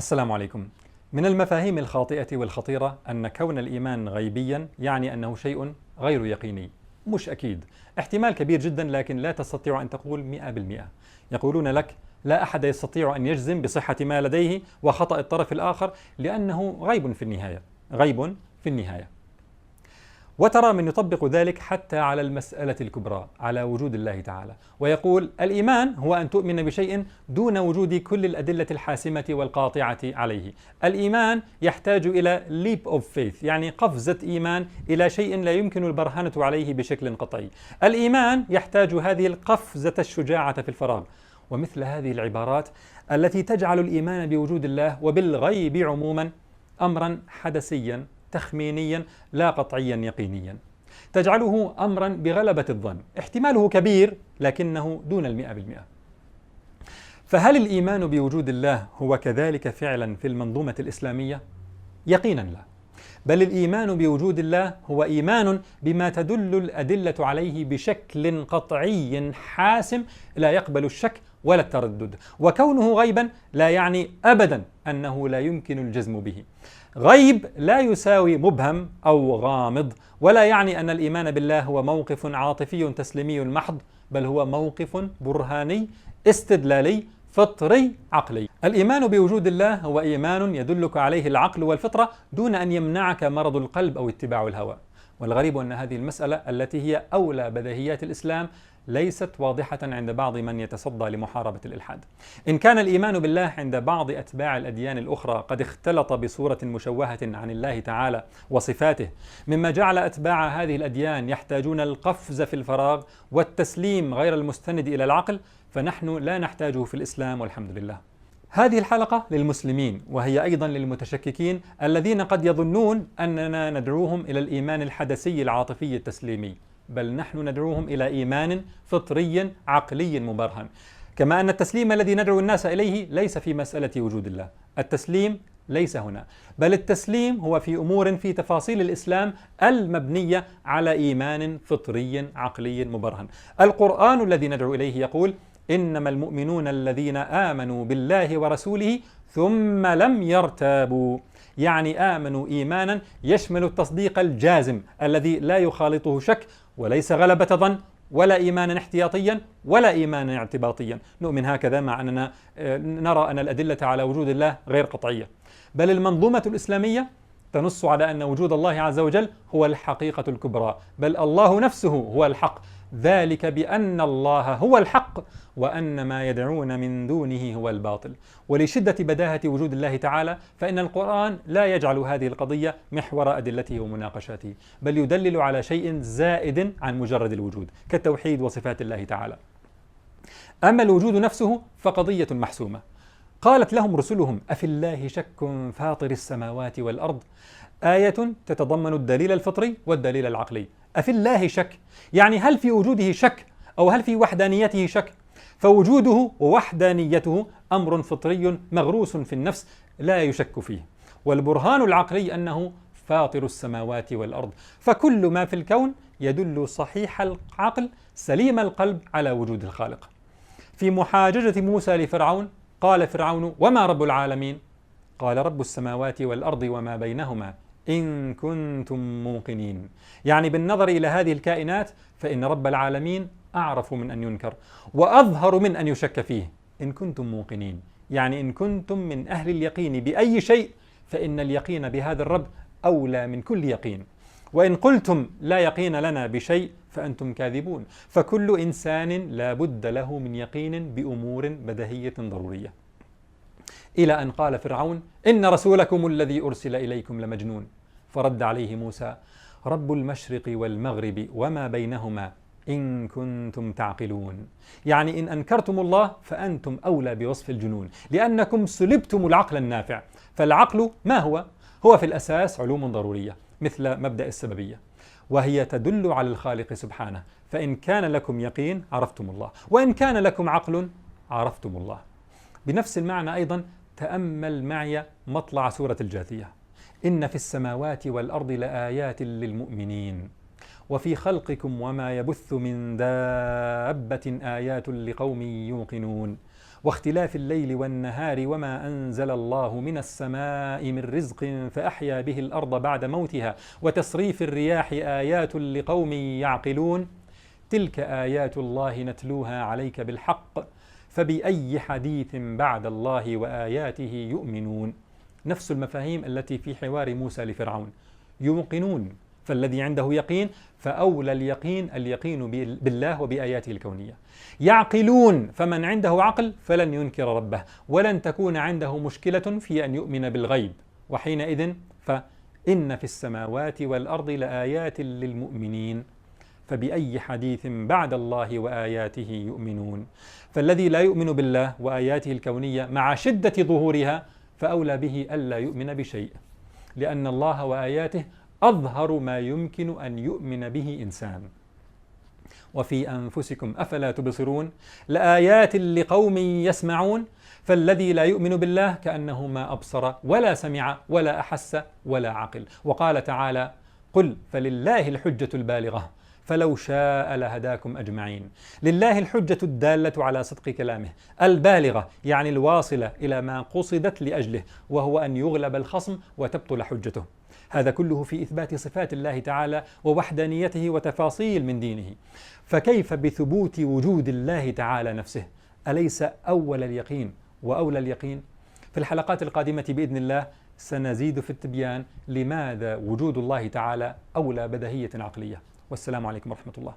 السلام عليكم. من المفاهيم الخاطئة والخطيرة أن كون الإيمان غيبيا يعني أنه شيء غير يقيني. مش أكيد، احتمال كبير جدا، لكن لا تستطيع أن تقول 100%. يقولون لك لا أحد يستطيع أن يجزم بصحة ما لديه وخطأ الطرف الآخر لأنه غيب في النهاية، غيب في النهاية. وترى من يطبق ذلك حتى على المسألة الكبرى، على وجود الله تعالى، ويقول الإيمان هو أن تؤمن بشيء دون وجود كل الأدلة الحاسمة والقاطعة عليه. الإيمان يحتاج إلى leap of faith، يعني قفزة إيمان إلى شيء لا يمكن البرهنة عليه بشكل قطعي. الإيمان يحتاج هذه القفزة الشجاعة في الفراغ. ومثل هذه العبارات التي تجعل الإيمان بوجود الله وبالغيب عموما أمرا حدسيا تخمينيا لا قطعيا يقينيا، تجعله أمرا بغلبة الظن، احتماله كبير لكنه دون 100%. فهل الإيمان بوجود الله هو كذلك فعلا في المنظومة الإسلامية؟ يقينا لا، بل الإيمان بوجود الله هو إيمان بما تدل الأدلة عليه بشكل قطعي حاسم لا يقبل الشك ولا التردد. وكونه غيبا لا يعني أبدا أنه لا يمكن الجزم به. غيب لا يساوي مبهم أو غامض، ولا يعني أن الإيمان بالله هو موقف عاطفي تسليمي محض، بل هو موقف برهاني استدلالي فطري عقلي. الإيمان بوجود الله هو إيمان يدلك عليه العقل والفطرة دون أن يمنعك مرض القلب أو اتباع الهوى. والغريب أن هذه المسألة التي هي أولى بديهيات الإسلام ليست واضحة عند بعض من يتصدى لمحاربة الإلحاد. إن كان الإيمان بالله عند بعض أتباع الأديان الأخرى قد اختلط بصورة مشوهة عن الله تعالى وصفاته، مما جعل أتباع هذه الأديان يحتاجون القفز في الفراغ والتسليم غير المستند إلى العقل، فنحن لا نحتاجه في الإسلام والحمد لله. هذه الحلقة للمسلمين، وهي أيضا للمتشككين الذين قد يظنون أننا ندعوهم إلى الإيمان الحدسي العاطفي التسليمي، بل نحن ندعوهم إلى إيمان فطري عقلي مبرهن. كما أن التسليم الذي ندعو الناس إليه ليس في مسألة وجود الله، التسليم ليس هنا، بل التسليم هو في أمور في تفاصيل الإسلام المبنية على إيمان فطري عقلي مبرهن. القرآن الذي ندعو إليه يقول: إنما المؤمنون الذين آمنوا بالله ورسوله ثم لم يرتابوا، يعني آمنوا إيمانا يشمل التصديق الجازم الذي لا يخالطه شك، وليس غلبة ظن، ولا إيمانا احتياطيا، ولا إيمانا اعتباطيا. نؤمن هكذا مع أننا نرى أن الأدلة على وجود الله غير قطعية، بل المنظومة الإسلامية تنص على أن وجود الله عز وجل هو الحقيقة الكبرى، بل الله نفسه هو الحق، ذلك بأن الله هو الحق وأن ما يدعون من دونه هو الباطل. ولشدة بداهة وجود الله تعالى فإن القرآن لا يجعل هذه القضية محور أدلته ومناقشاته، بل يدلل على شيء زائد عن مجرد الوجود كالتوحيد وصفات الله تعالى. أما الوجود نفسه فقضية محسومة. قالت لهم رسلهم: أفي الله شك فاطر السماوات والأرض، آية تتضمن الدليل الفطري والدليل العقلي. أفي الله شك، يعني هل في وجوده شك أو هل في وحدانيته شك؟ فوجوده ووحدانيته أمر فطري مغروس في النفس لا يشك فيه. والبرهان العقلي أنه فاطر السماوات والأرض، فكل ما في الكون يدل صحيح العقل سليم القلب على وجود الخالق. في محاججة موسى لفرعون قال فرعون: وما رب العالمين؟ قال: رب السماوات والأرض وما بينهما إن كنتم موقنين. يعني بالنظر إلى هذه الكائنات فإن رب العالمين أعرف من أن ينكر وأظهر من أن يشك فيه إن كنتم موقنين، يعني إن كنتم من أهل اليقين بأي شيء فإن اليقين بهذا الرب أولى من كل يقين، وإن قلتم لا يقين لنا بشيء فأنتم كاذبون. فكل إنسان لا بد له من يقين بأمور بديهية ضرورية. إلى أن قال فرعون: إن رسولكم الذي أرسل إليكم لمجنون. فرد عليه موسى: رب المشرق والمغرب وما بينهما إن كنتم تعقلون. يعني إن أنكرتم الله فأنتم أولى بوصف الجنون، لأنكم سلبتم العقل النافع. فالعقل ما هو؟ هو في الأساس علوم ضرورية مثل مبدأ السببية، وهي تدل على الخالق سبحانه. فإن كان لكم يقين عرفتم الله، وإن كان لكم عقل عرفتم الله. بنفس المعنى أيضا تأمل معي مطلع سورة الجاثية: إن في السماوات والأرض لآيات للمؤمنين وفي خلقكم وما يبث من دابة آيات لقوم يوقنون. واختلاف الليل والنهار وما أنزل الله من السماء من رزق فأحيا به الأرض بعد موتها وتصريف الرياح آيات لقوم يعقلون تلك آيات الله نتلوها عليك بالحق فبأي حديث بعد الله وآياته يؤمنون. نفس المفاهيم التي في حوار موسى لفرعون. يوقنون، فالذي عنده يقين فأولى اليقين بالله وبآياته الكونية. يعقلون، فمن عنده عقل فلن ينكر ربه ولن تكون عنده مشكلة في أن يؤمن بالغيب، وحينئذ فإن في السماوات والأرض لآيات للمؤمنين فبأي حديث بعد الله وآياته يؤمنون. فالذي لا يؤمن بالله وآياته الكونية مع شدة ظهورها فأولى به ألا يؤمن بشيء، لأن الله وآياته أظهر ما يمكن أن يؤمن به إنسان. وفي أنفسكم أفلا تبصرون لآيات لقوم يسمعون. فالذي لا يؤمن بالله كأنه ما أبصر ولا سمع ولا أحس ولا عقل. وقال تعالى: قل فلله الحجة البالغة فلو شاء لهداكم أجمعين. لله الحجة الدالة على صدق كلامه، البالغة يعني الواصلة إلى ما قصدت لأجله، وهو أن يغلب الخصم وتبطل حجته. هذا كله في إثبات صفات الله تعالى ووحدانيته وتفاصيل من دينه. فكيف بثبوت وجود الله تعالى نفسه؟ أليس أول اليقين وأولى اليقين؟ في الحلقات القادمة بإذن الله سنزيد في التبيان لماذا وجود الله تعالى أولى بديهية عقلية. والسلام عليكم ورحمة الله.